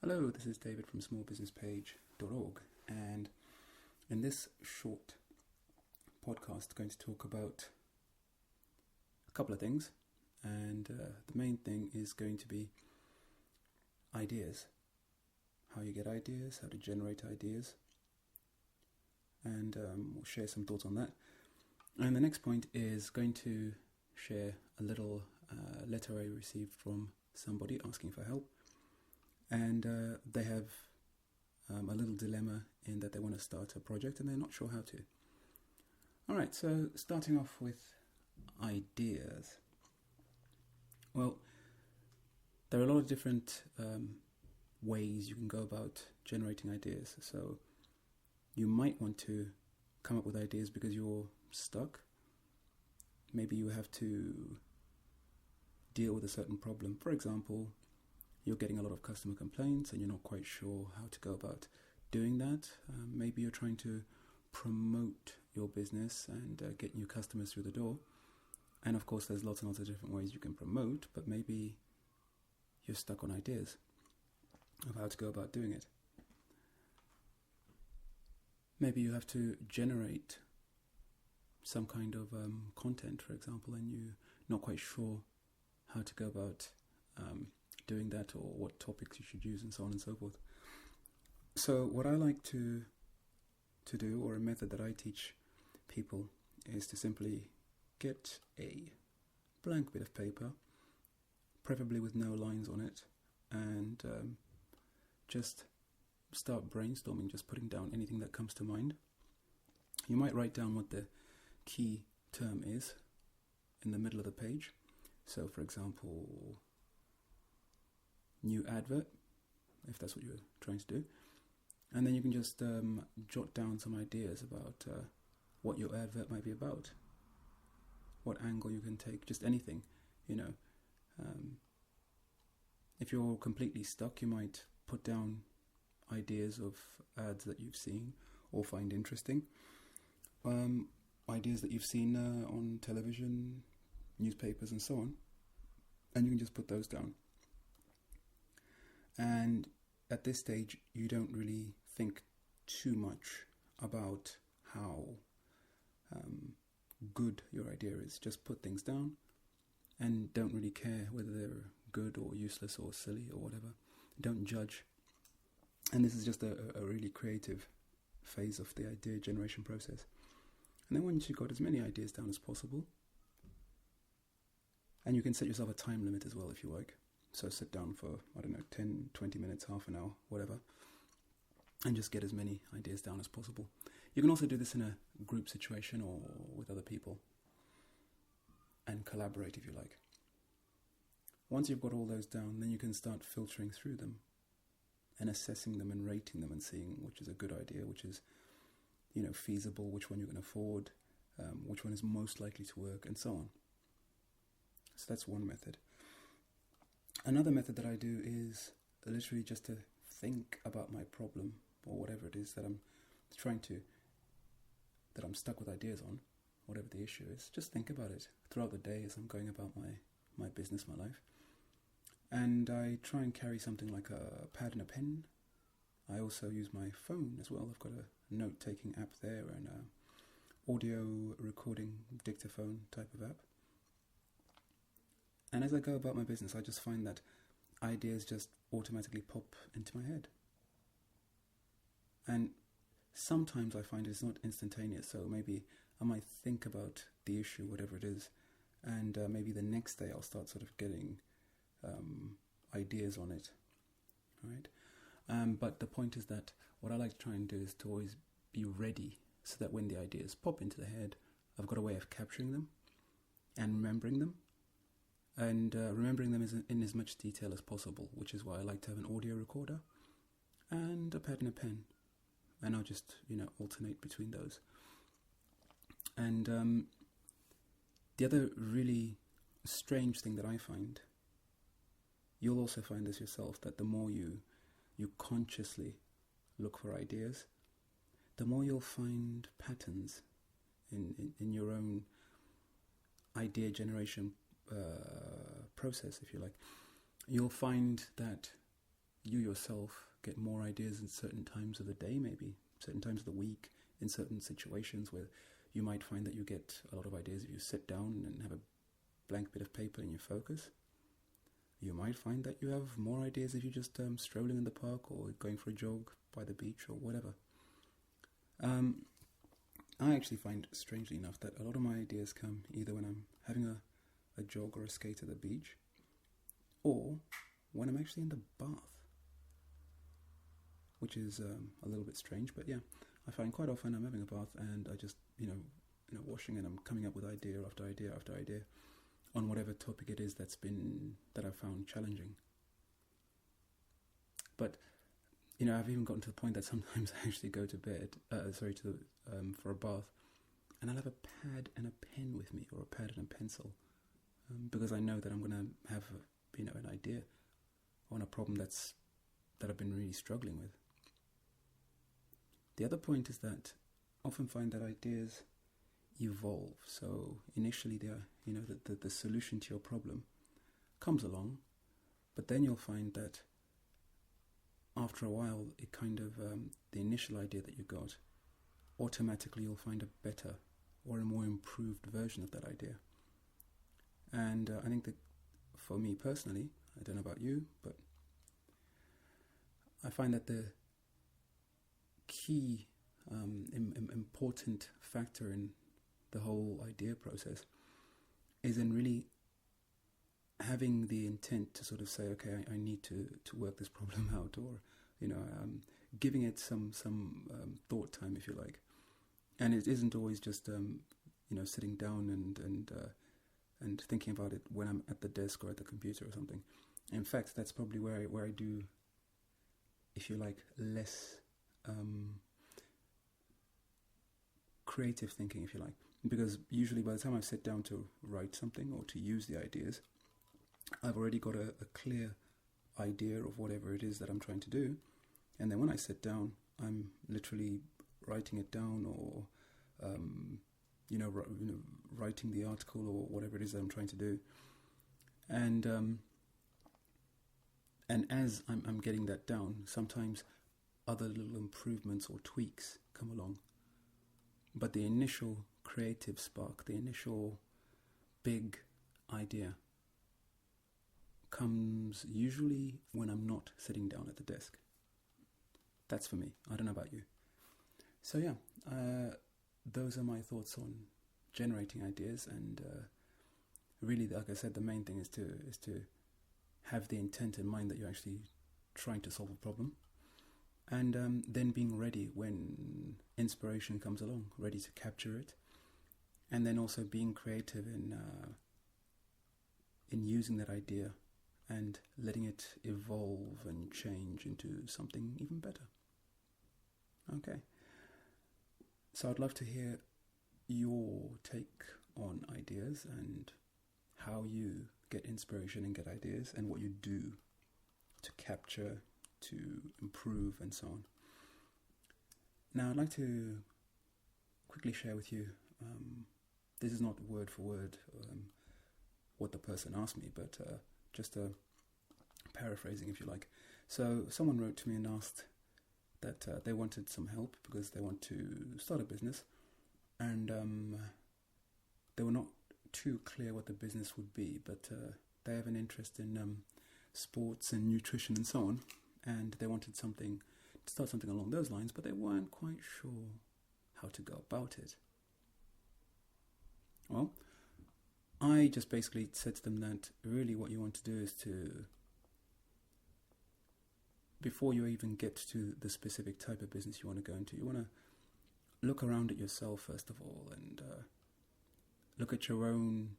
Hello, this is David from smallbusinesspage.org, and in this short podcast, I'm going to talk about a couple of things, and the main thing is going to be ideas, how you get ideas, how to generate ideas, and we'll share some thoughts on that. And the next point is going to share a little letter I received from somebody asking for help. And they have a little dilemma in that they want to start a project and they're not sure how to. Alright, so starting off with ideas. Well, there are a lot of different ways you can go about generating ideas. So you might want to come up with ideas because you're stuck. Maybe you have to deal with a certain problem. For example, you're getting a lot of customer complaints and you're not quite sure how to go about doing that. Maybe you're trying to promote your business and get new customers through the door. And of course, there's lots and lots of different ways you can promote, but maybe you're stuck on ideas of how to go about doing it. Maybe you have to generate some kind of content, for example, and you're not quite sure how to go about doing that or what topics you should use and so on and so forth. So what I like to do, or a method that I teach people, is to simply get a blank bit of paper, preferably with no lines on it, and just start brainstorming, just putting down anything that comes to mind. You might write down what the key term is in the middle of the page. So for example, new advert, if that's what you're trying to do. And then you can just jot down some ideas about what your advert might be about, what angle you can take, just anything, If you're completely stuck, you might put down ideas of ads that you've seen or find interesting, ideas that you've seen on television, newspapers and so on, and you can just put those down. And at this stage, you don't really think too much about how good your idea is. Just put things down and don't really care whether they're good or useless or silly or whatever. Don't judge. And this is just a really creative phase of the idea generation process. And then once you've got as many ideas down as possible, and you can set yourself a time limit as well if you like. So sit down for, 10, 20 minutes, half an hour, whatever, and just get as many ideas down as possible. You can also do this in a group situation or with other people and collaborate if you like. Once you've got all those down, then you can start filtering through them and assessing them and rating them and seeing which is a good idea, which is, feasible, which one you can afford, which one is most likely to work, and so on. So that's one method. Another method that I do is literally just to think about my problem or whatever it is that I'm stuck with ideas on, whatever the issue is. Just think about it throughout the day as I'm going about my business, my life. And I try and carry something like a pad and a pen. I also use my phone as well. I've got a note-taking app there and a audio recording dictaphone type of app. And as I go about my business, I just find that ideas just automatically pop into my head. And sometimes I find it's not instantaneous, so maybe I might think about the issue, whatever it is, and maybe the next day I'll start sort of getting ideas on it, right? But the point is that what I like to try and do is to always be ready so that when the ideas pop into the head, I've got a way of capturing them and remembering them. And remembering them in as much detail as possible, which is why I like to have an audio recorder and a pad and a pen. And I'll just, alternate between those. And the other really strange thing that I find, you'll also find this yourself, that the more you consciously look for ideas, the more you'll find patterns in your own idea generation process, if you like. You'll find that you yourself get more ideas in certain times of the day, maybe certain times of the week, in certain situations where you might find that you get a lot of ideas if you sit down and have a blank bit of paper and you focus. You might find that you have more ideas if you're just strolling in the park or going for a jog by the beach or whatever. I actually find, strangely enough, that a lot of my ideas come either when I'm having a jog or a skate at the beach, or when I'm actually in the bath, which is a little bit strange, but yeah, I find quite often I'm having a bath and I just, washing, and I'm coming up with idea after idea after idea on whatever topic it is that I've found challenging. But I've even gotten to the point that sometimes I actually go to bed, for a bath, and I'll have a pad and a pen with me, or a pad and a pencil, because I know that I'm going to have an idea on a problem that I've been really struggling with. The other point is that I often find that ideas evolve. So initially, the solution to your problem comes along, but then you'll find that after a while, it kind of the initial idea that you got, automatically you'll find a better or a more improved version of that idea. And I think that for me personally, I don't know about you, but I find that the key important factor in the whole idea process is in really having the intent to sort of say, okay, I need to work this problem out, or giving it some thought time, if you like. And it isn't always just sitting down and thinking about it when I'm at the desk or at the computer or something. In fact, that's probably where I do, if you like, less creative thinking, if you like. Because usually by the time I sit down to write something or to use the ideas, I've already got a clear idea of whatever it is that I'm trying to do. And then when I sit down, I'm literally writing it down, or writing the article or whatever it is that I'm trying to do. And as I'm getting that down, sometimes other little improvements or tweaks come along. But the initial creative spark, the initial big idea, comes usually when I'm not sitting down at the desk. That's for me. I don't know about you. So yeah, those are my thoughts on generating ideas, and really, like I said, the main thing is to have the intent in mind that you're actually trying to solve a problem, and then being ready when inspiration comes along, ready to capture it, and then also being creative in using that idea and letting it evolve and change into something even better. Okay. So I'd love to hear your take on ideas and how you get inspiration and get ideas, and what you do to capture, to improve, and so on. Now I'd like to quickly share with you, this is not word for word what the person asked me, but just a paraphrasing, if you like. So someone wrote to me and asked that they wanted some help because they want to start a business, and they were not too clear what the business would be, but they have an interest in sports and nutrition and so on, and they wanted to start something along those lines, but they weren't quite sure how to go about it. Well, I just basically said to them that really what you want to do is to, before you even get to the specific type of business you want to go into, you want to look around at yourself first of all, and look at your own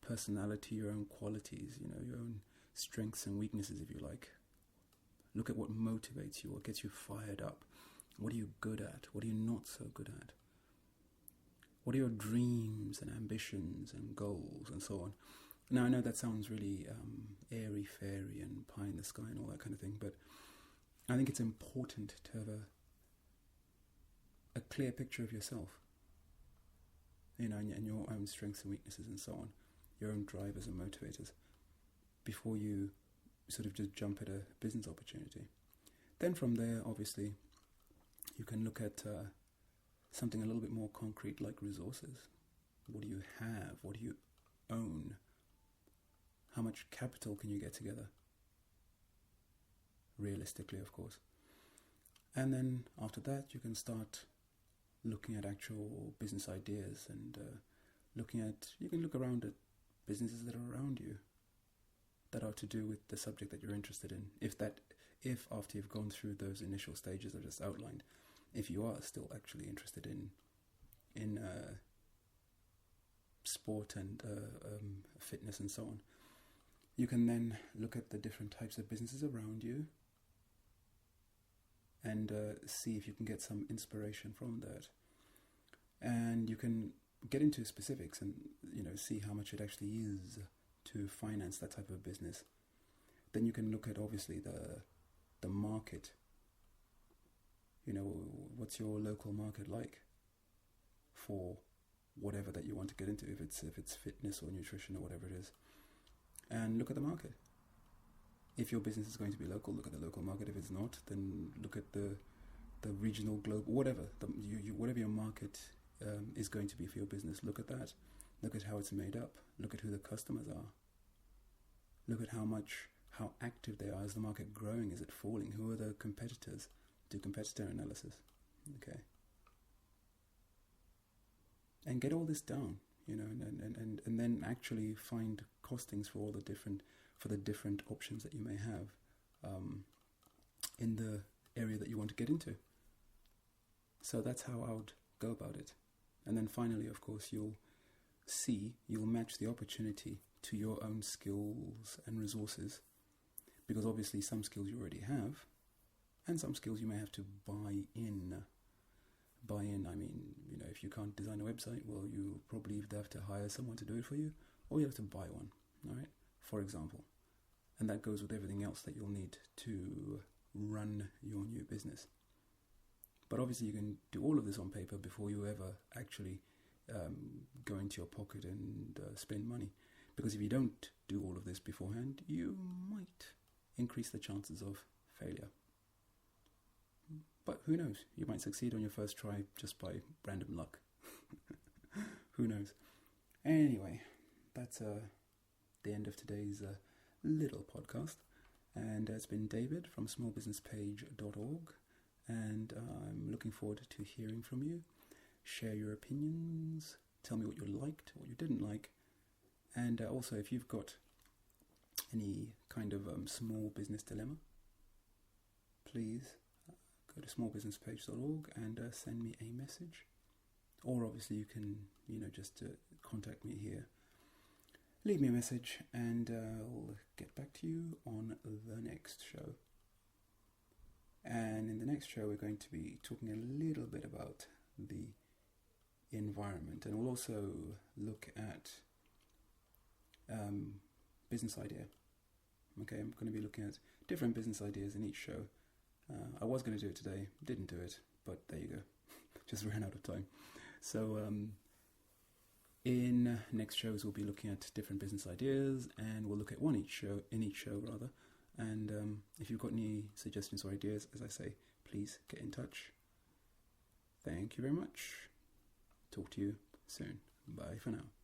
personality, your own qualities, your own strengths and weaknesses, if you like. Look at what motivates you, what gets you fired up. What are you good at? What are you not so good at? What are your dreams and ambitions and goals and so on? Now, I know that sounds really airy-fairy and pie in the sky and all that kind of thing, but I think it's important to have a clear picture of yourself, and your own strengths and weaknesses and so on, your own drivers and motivators, before you sort of just jump at a business opportunity. Then from there, obviously, you can look at something a little bit more concrete, like resources. What do you have? What do you own? How much capital can you get together? Realistically, of course. And then after that, you can start looking at actual business ideas and you can look around at businesses that are around you that are to do with the subject that you're interested in. If after you've gone through those initial stages I've just outlined, if you are still actually interested in sport and fitness and so on, you can then look at the different types of businesses around you and see if you can get some inspiration from that. And you can get into specifics and see how much it actually is to finance that type of business. Then you can look at obviously the market. What's your local market like for whatever that you want to get into, if it's fitness or nutrition or whatever it is, and look at the market. If your business is going to be local, look at the local market. If it's not, then look at the regional, global, whatever whatever your market is going to be for your business. Look at that. Look at how it's made up. Look at who the customers are. Look at how active they are. Is the market growing? Is it falling? Who are the competitors? Do competitor analysis. Okay. And get all this down, and then actually find costings for the different options that you may have in the area that you want to get into. So that's how I would go about it. And then finally, of course, you'll match the opportunity to your own skills and resources, because obviously some skills you already have, and some skills you may have to buy in. I mean, if you can't design a website, well, you probably either have to hire someone to do it for you, or you have to buy one, all right, for example. And that goes with everything else that you'll need to run your new business. But obviously you can do all of this on paper before you ever actually go into your pocket and spend money. Because if you don't do all of this beforehand, you might increase the chances of failure. But who knows? You might succeed on your first try just by random luck. Who knows? Anyway, that's the end of today's little podcast. And it's been David from smallbusinesspage.org. And I'm looking forward to hearing from you. Share your opinions. Tell me what you liked, what you didn't like. And also, if you've got any kind of small business dilemma, please go to smallbusinesspage.org and send me a message. Or obviously you can, just contact me here. Leave me a message and I'll get back to you on the next show. And in the next show, we're going to be talking a little bit about the environment, and we'll also look at business idea. Okay, I'm going to be looking at different business ideas in each show. I was going to do it today, didn't do it, but there you go. Just ran out of time. So in next shows, we'll be looking at different business ideas, and we'll look at one in each show. And if you've got any suggestions or ideas, as I say, please get in touch. Thank you very much. Talk to you soon. Bye for now.